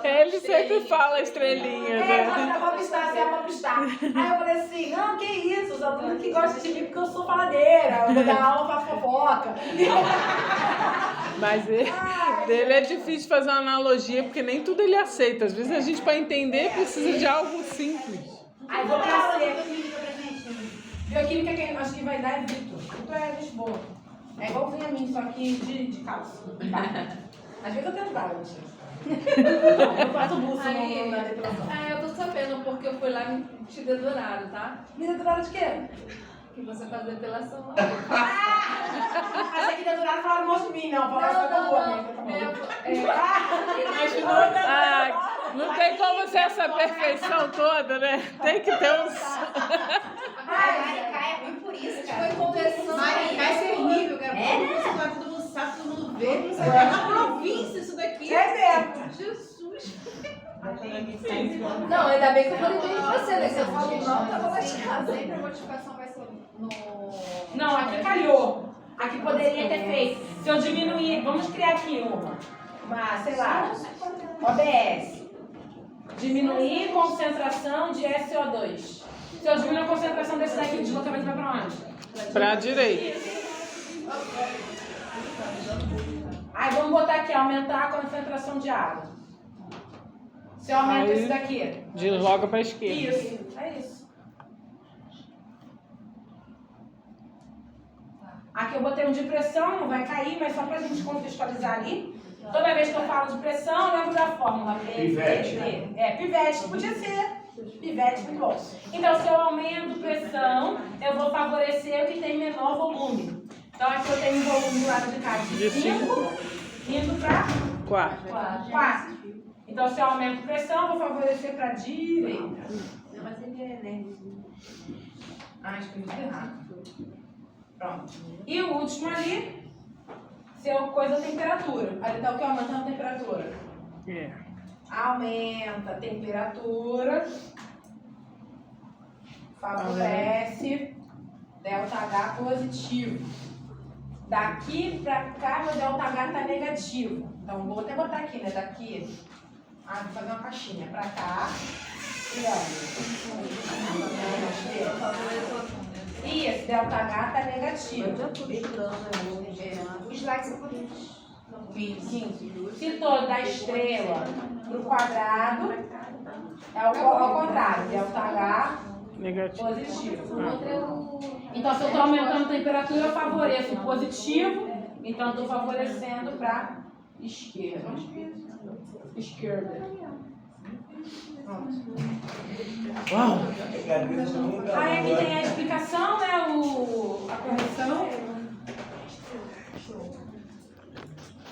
Ele sempre fala estrelinha, né? Você é popstar, você é popstar. Aí eu falei assim, não, que isso, os alunos que gostam de mim porque eu sou faladeira, eu vou dar aula, faço fofoca. Mas dele é difícil fazer uma analogia, porque nem tudo ele aceita. Às vezes a gente, para entender, precisa de algo simples. Aí vou pra bioquímica que acho que vai dar é Vitor. Vitor é gente boa. É igualzinho a mim, só que de calça. Às vezes eu tento dar, eu faço buço na depilação. Eu tô sabendo porque eu fui lá e te deduraram, tá? Me deduraram de quê? Que você faz depilação. Achei que deduraram e falaram mal de mim, não. Falaram só que eu vou, Não tem como ser essa perfeição toda, né? Tem que ter uns... Maricá é ruim por isso, cara. Foi conversando. Maricá é terrível, cara. Todo mundo sabe, todo mundo vê. É uma província isso daqui. É mesmo. Jesus. Não, ainda bem que eu falei bem de você, né? Você falou não, tava lascado. Sempre a modificação vai ser no... Não, aqui calhou. Aqui poderia ter feito. Se eu diminuir, vamos criar aqui uma sei lá, OBS. Diminuir concentração de SO2. Se eu diminuir a concentração desse daqui, o deslocamento vai para onde? Para a direita. Aí vamos botar aqui, aumentar a concentração de água. Se eu aumento esse daqui. Desloca para a esquerda. Isso, é isso. Aqui eu botei um de pressão, não vai cair, mas só pra gente contextualizar ali. Toda vez que eu falo de pressão, eu lembro da fórmula. Pivete. Pivete, podia ser. Pivete, muito bom. Então, se eu aumento pressão, eu vou favorecer o que tem menor volume. Então, aqui eu tenho um volume do lado de cá de 5, indo para 4. Então, se eu aumento pressão, eu vou favorecer para a direita. Mas ele é nerdzinho. Acho que eu estou errado. Pronto. E o último ali, se eu coisa a temperatura. Ali está o que aumentando a temperatura. Aumenta a temperatura. Favorece ΔH positivo. Daqui pra cá, meu ΔH tá negativo. Então, vou até botar aqui, né? Daqui. Vou fazer uma caixinha. Pra cá. E isso, ΔH tá negativo. O slide você pode... 15. Se tô da estrela pro quadrado, é ao contrário. ΔH Negativo. positivo. Então, se eu estou aumentando a temperatura, eu favoreço o positivo. Então, eu estou favorecendo para Esquerda. Esquerda. Uau! Aí aqui tem a explicação, né? A correção.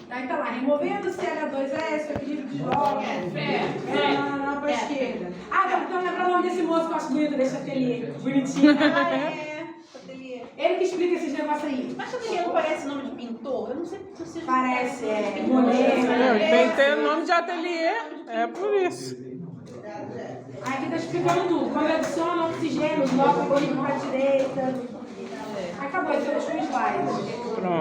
Aí tá lá, removendo o CH2S, o equilíbrio de volta. Não, pra esquerda. Ah, então lembrar o nome desse moço que eu acho bonito, desse ateliê. Bonitinho. Ateliê. Ele que explica esses negócios aí. Mas ateliê não parece nome de pintor? Eu não sei se vocês... Parece, Não, tem que ter nome de ateliê, é por isso. Aí aqui tá explicando tudo. Quando adiciona oxigênio, desloca o equilíbrio para a direita. Acabou, esse é o último slide. Pronto.